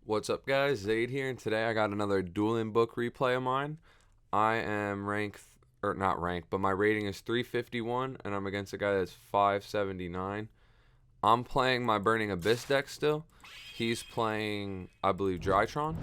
What's up, guys? Zaid here, and today I got another dueling book replay of mine. I am or not ranked, but my rating is 351, and I'm against a guy that's 579. I'm playing my Burning Abyss deck still. He's playing, I believe, Drytron,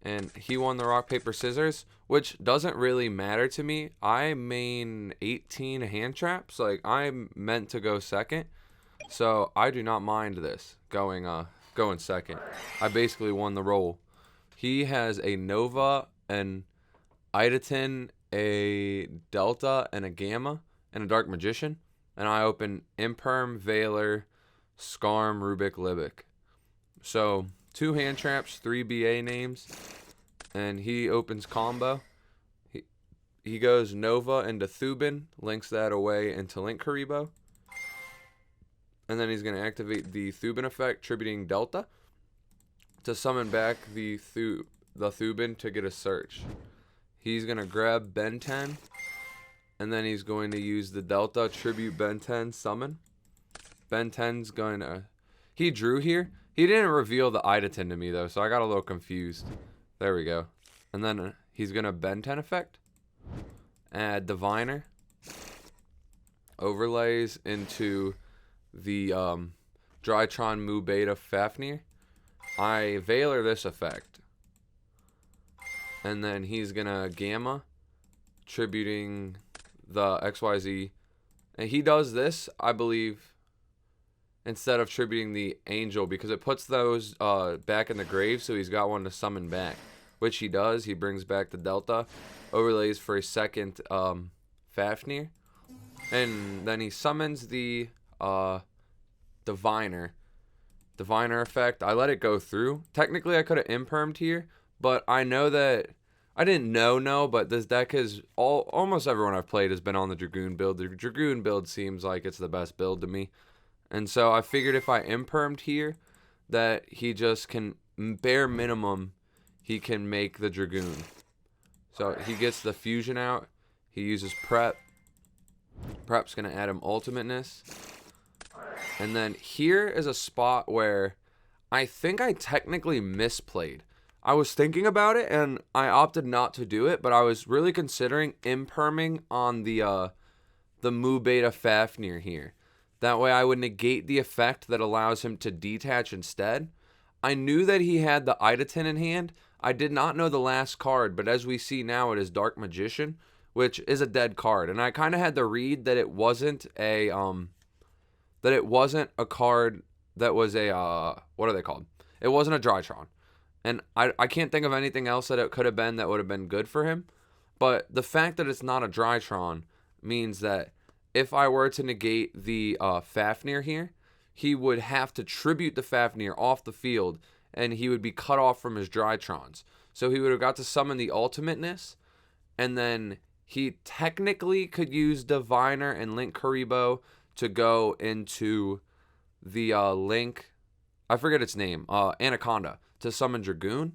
and he won the rock, paper, scissors, which doesn't really matter to me. I main 18 hand traps. Like, I'm meant to go second, so I do not mind this going second. I basically won the roll. He has a Nova, an Idaten, a Delta, and a Gamma, and a Dark Magician. And I open Imperm, Veiler, Skarm, Rubik, Libic. So, 2 hand traps, 3 BA names, and he opens combo. He goes Nova into Thubin, links that away into Link Karibo. And then he's going to activate the Thubin effect, tributing Delta, to summon back the Thubin to get a search. He's going to grab Ben 10, and then he's going to use the Delta, tribute Ben 10, summon. Ben 10's going to... He drew here. He didn't reveal the Idaten to me, though, so I got a little confused. There we go. And then he's going to Ben 10 effect, add Diviner, overlays into the Drytron Mu Beta Fafnir. I Veiler this effect, and then he's gonna Gamma, tributing the XYZ, and he does this, I believe, instead of tributing the Angel, because it puts those back in the grave, so he's got one to summon back, which he does. He brings back the Delta, overlays for a second Fafnir, and then he summons the Diviner effect. I let it go through. Technically, I could have impermed here, but I know that I didn't know, but this deck is almost everyone I've played has been on the Dragoon build. The Dragoon build seems like it's the best build to me, and so I figured if I impermed here, that he just can, bare minimum, he can make the Dragoon. So he gets the fusion out. He uses prep. Prep's gonna add him ultimateness. And then here is a spot where I think I technically misplayed. I was thinking about it and I opted not to do it, but I was really considering imperming on the Mu Beta Fafnir here. That way I would negate the effect that allows him to detach instead. I knew that he had the Idaten in hand. I did not know the last card, but as we see now, it is Dark Magician, which is a dead card. And I kind of had to read that it wasn't a card that was a, what are they called? It wasn't a Drytron. And I can't think of anything else that it could have been that would have been good for him. But the fact that it's not a Drytron means that if I were to negate the Fafnir here, he would have to tribute the Fafnir off the field, and he would be cut off from his Drytrons. So he would have got to summon the ultimateness, and then he technically could use Diviner and Link Karibo to go into the Link, I forget its name, Anaconda, to summon Dragoon.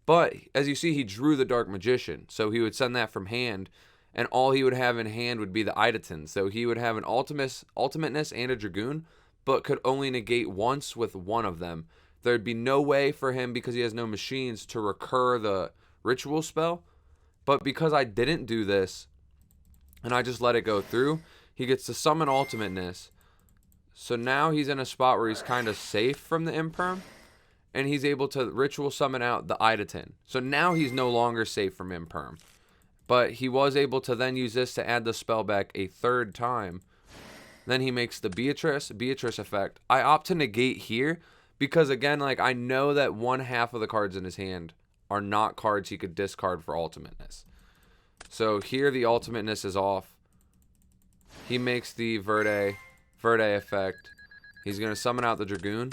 But as you see, he drew the Dark Magician, so he would send that from hand, and all he would have in hand would be the Idaten. So he would have an ultimateness and a Dragoon, but could only negate once with one of them. There'd be no way for him, because he has no machines, to recur the ritual spell. But because I didn't do this, and I just let it go through, he gets to summon ultimateness. So now he's in a spot where he's kind of safe from the imperm, and he's able to ritual summon out the Idaten. So now he's no longer safe from imperm. But he was able to then use this to add the spell back a third time. Then he makes the Beatrice effect. I opt to negate here because, again, like, I know that one half of the cards in his hand are not cards he could discard for ultimateness. So here the ultimateness is off. He makes the Verde effect. He's going to summon out the Dragoon.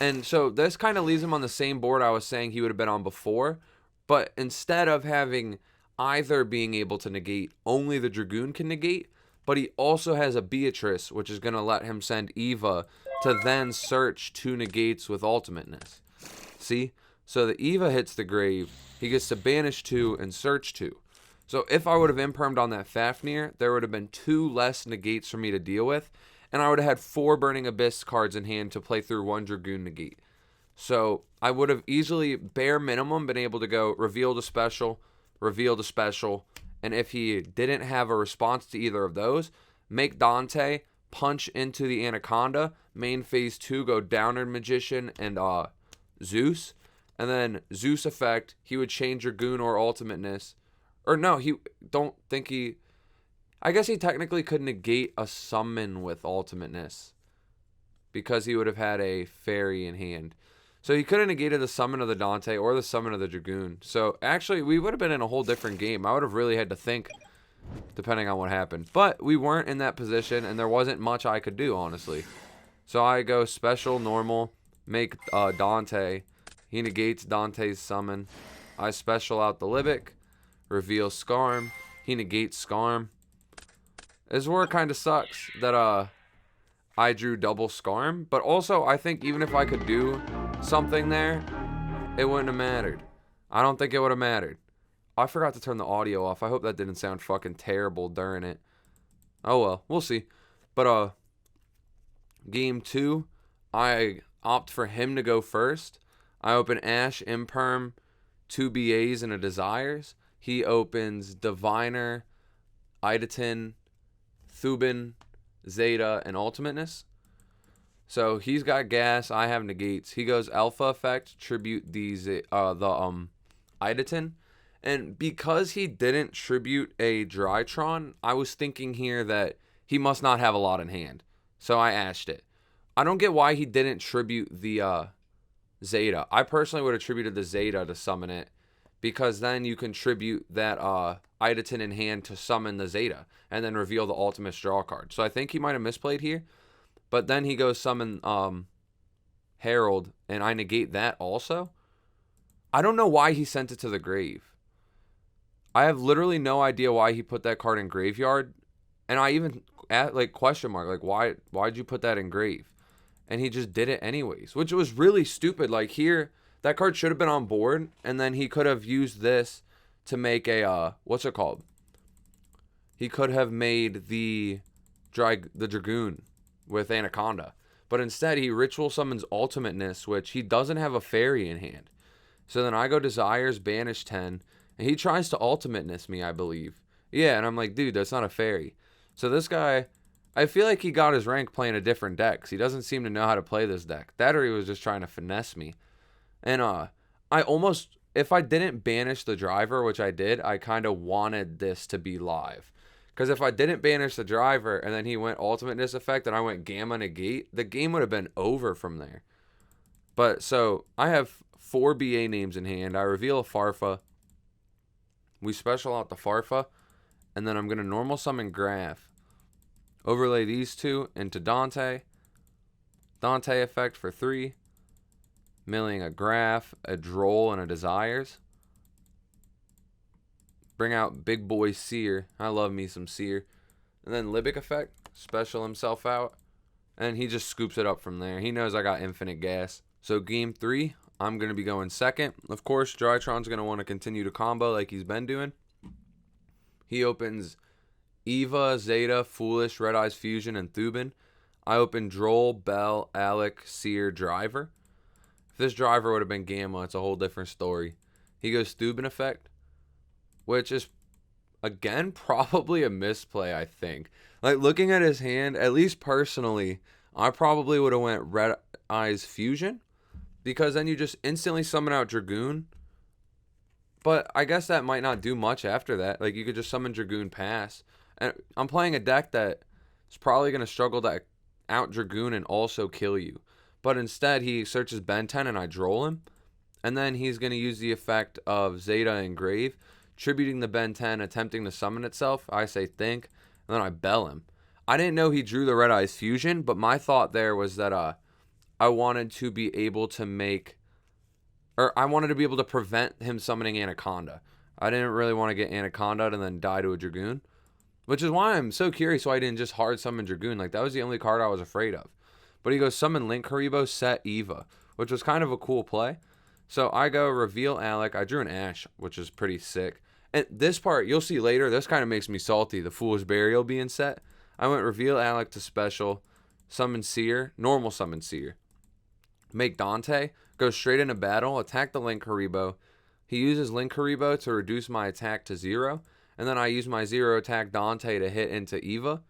And so this kind of leaves him on the same board I was saying he would have been on before. But instead of having either being able to negate, only the Dragoon can negate. But he also has a Beatrice, which is going to let him send Eva to then search 2 negates with ultimateness. See? So the Eva hits the grave. He gets to banish 2 and search 2. So if I would have impermed on that Fafnir, there would have been 2 less negates for me to deal with. And I would have had 4 Burning Abyss cards in hand to play through 1 Dragoon negate. So I would have easily, bare minimum, been able to go reveal to special, and if he didn't have a response to either of those, make Dante punch into the Anaconda, main phase 2, go Downward Magician and Zeus, and then Zeus effect, he would change Dragoon or Ultimateness. Or no, I guess he technically could negate a summon with Ultimateness because he would have had a fairy in hand. So he could have negated the summon of the Dante or the summon of the Dragoon. So actually, we would have been in a whole different game. I would have really had to think depending on what happened. But we weren't in that position, and there wasn't much I could do, honestly. So I go special, normal, make Dante. He negates Dante's summon. I special out the Libic, reveal Scarm. He negates Scarm. This is where it kind of sucks that I drew double Scarm. But also, I think even if I could do something there, it wouldn't have mattered. I don't think it would have mattered. I forgot to turn the audio off. I hope that didn't sound fucking terrible during it. Oh well, we'll see. But game 2, I opt for him to go first. I open Ash, Imperm, 2 BAs and a Desires. He opens Diviner, Idatin, Thubin, Zeta, and Ultimateness. So he's got gas. I have negates. He goes Alpha effect, tribute the Idatin. And because he didn't tribute a Drytron, I was thinking here that he must not have a lot in hand. So I ashed it. I don't get why he didn't tribute the Zeta. I personally would have tributed the Zeta to summon it, because then you can tribute that Idatin in hand to summon the Zeta and then reveal the ultimate draw card. So I think he might have misplayed here. But then he goes summon Herald, and I negate that also. I don't know why he sent it to the grave. I have literally no idea why he put that card in graveyard. And I even question mark, why'd you put that in grave? And he just did it anyways, which was really stupid. Like here, that card should have been on board, and then he could have used this to make a what's it called? He could have made the Dragoon with Anaconda. But instead, he ritual summons Ultimateness, which he doesn't have a fairy in hand. So then I go Desires, banish 10, and he tries to Ultimateness me, I believe. Yeah, and I'm like, dude, that's not a fairy. So this guy, I feel like he got his rank playing a different deck. He doesn't seem to know how to play this deck. That or he was just trying to finesse me. And if I didn't banish the driver, which I did, I kind of wanted this to be live. Because if I didn't banish the driver and then he went Ultimateness effect and I went Gamma negate, the game would have been over from there. But so I have 4 BA names in hand. I reveal a Farfa. We special out the Farfa. And then I'm going to normal summon Graph. Overlay these 2 into Dante. Dante effect for 3. Milling a Graph, a Droll, and a Desires. Bring out Big Boy Seer. I love me some Seer. And then Libic effect. Special himself out. And he just scoops it up from there. He knows I got infinite gas. So game 3, I'm going to be going second. Of course, Drytron's going to want to continue to combo like he's been doing. He opens Eva, Zeta, Foolish, Red Eyes Fusion, and Thubin. I open Droll, Bell, Alec, Seer, Driver. If this driver would have been Gamma, it's a whole different story. He goes Thubin effect, which is, again, probably a misplay, I think. Like, looking at his hand, at least personally, I probably would have went Red Eyes Fusion, because then you just instantly summon out Dragoon. But I guess that might not do much after that. Like, you could just summon Dragoon pass. And I'm playing a deck that is probably going to struggle to out Dragoon and also kill you. But instead, he searches Ben 10 and I droll him. And then he's going to use the effect of Zeta and Grave, tributing the Ben 10, attempting to summon itself. I say think, and then I bell him. I didn't know he drew the Red Eyes Fusion, but my thought there was that I wanted to be able to I wanted to be able to prevent him summoning Anaconda. I didn't really want to get Anaconda and then die to a Dragoon, which is why I'm so curious why I didn't just hard summon Dragoon. Like, that was the only card I was afraid of. But he goes summon Link Haribo, set Eva, which was kind of a cool play. So I go reveal Alec. I drew an Ash, which is pretty sick. And this part, you'll see later, this kind of makes me salty, the Foolish Burial being set. I went reveal Alec to special, summon Seer, normal summon Seer. make Dante go straight into battle, attack the Link Haribo. He uses Link Haribo to reduce my attack to 0, and then I use my 0 attack Dante to hit into Eva.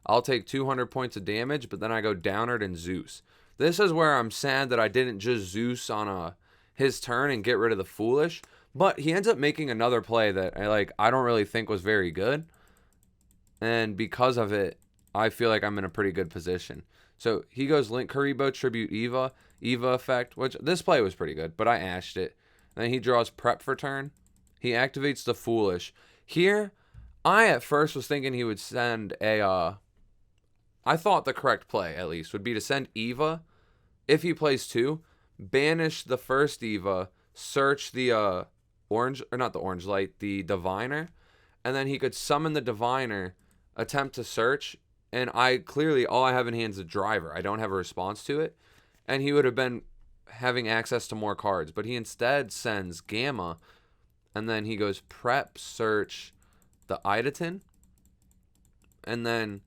I'll take 200 points of damage, but then I go Downard and Zeus. This is where I'm sad that I didn't just Zeus on his turn and get rid of the Foolish, but he ends up making another play that I don't really think was very good, and because of it, I feel like I'm in a pretty good position. So he goes Link Haribo, Tribute Eva, Eva effect, which this play was pretty good, but I ashed it. Then he draws Prep for turn. He activates the Foolish. Here, I at first was thinking he would send I thought the correct play, at least, would be to send Eva. If he plays 2, banish the first Eva, search the orange, or not the orange light, the Diviner, and then he could summon the Diviner, attempt to search, and all I have in hand is a Driver. I don't have a response to it, and he would have been having access to more cards, but he instead sends Gamma, and then he goes Prep, search the Idaten, and then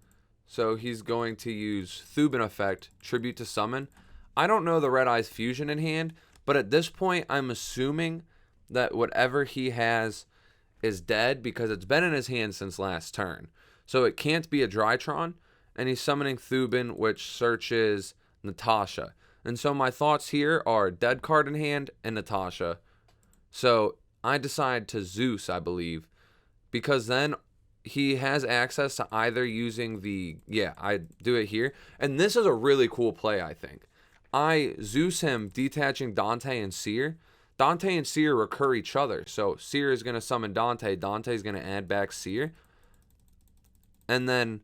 so he's going to use Thuban effect, Tribute to summon. I don't know the Red Eyes Fusion in hand, but at this point I'm assuming that whatever he has is dead because it's been in his hand since last turn. So it can't be a Drytron, and he's summoning Thuban, which searches Natasha. And so my thoughts here are dead card in hand and Natasha. So I decide to Zeus, I believe, because then he has access to either using I do it here. And this is a really cool play, I think. I Zeus him, detaching Dante and Seer. Dante and Seer recur each other. So Seer is going to summon Dante. Dante is going to add back Seer. And then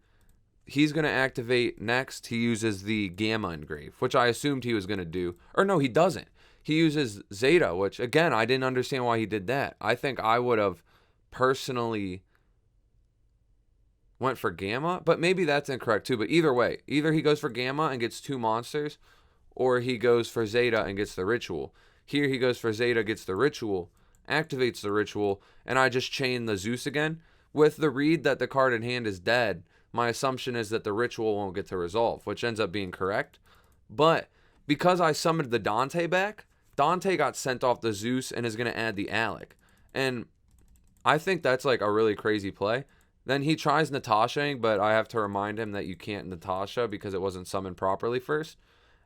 he's going to activate next. He uses the Gamma Engrave, which I assumed he was going to do. Or no, he doesn't. He uses Zeta, which, again, I didn't understand why he did that. I think I would have personally went for Gamma, but maybe that's incorrect too. But either way, either he goes for Gamma and gets 2 monsters, or he goes for Zeta and gets the Ritual. Here he goes for Zeta, gets the Ritual, activates the Ritual, and I just chain the Zeus again. With the read that the card in hand is dead, my assumption is that the Ritual won't get to resolve, which ends up being correct. But because I summoned the Dante back, Dante got sent off the Zeus and is going to add the Alec. And I think that's like a really crazy play. Then he tries Natasha, but I have to remind him that you can't Natasha because it wasn't summoned properly first.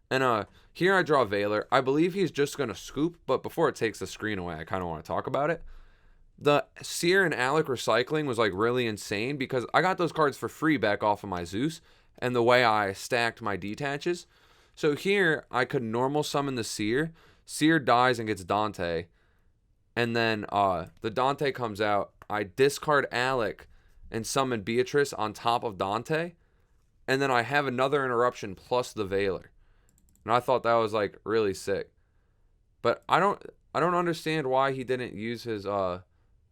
And here I draw Valor. I believe he's just going to scoop, but before it takes the screen away, I kind of want to talk about it. The Seer and Alec recycling was like really insane because I got those cards for free back off of my Zeus and the way I stacked my detaches. So here I could normal summon the Seer. Seer dies and gets Dante. And then the Dante comes out. I discard Alec and summon Beatrice on top of Dante. And then I have another interruption plus the Valor. And I thought that was like really sick. But I don't understand why he didn't use his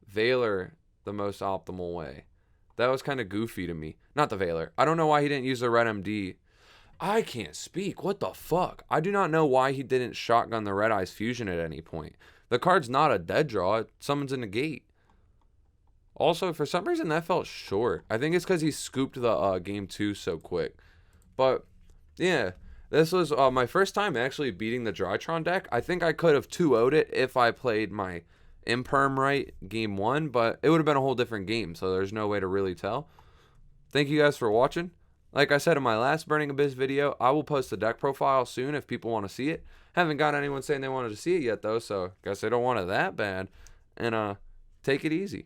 Valor the most optimal way. That was kind of goofy to me. Not the Valor. I don't know why he didn't use the Red MD. I can't speak. What the fuck? I do not know why he didn't shotgun the Red Eyes Fusion at any point. The card's not a dead draw. It summons a negate. Also, for some reason, that felt short. I think it's because he scooped the game 2 so quick. But, yeah. This was my first time actually beating the Drytron deck. I think I could have 2-0'd it if I played my Imperm right game 1, but it would have been a whole different game, so there's no way to really tell. Thank you guys for watching. Like I said in my last Burning Abyss video, I will post the deck profile soon if people want to see it. Haven't got anyone saying they wanted to see it yet, though, so guess they don't want it that bad. And take it easy.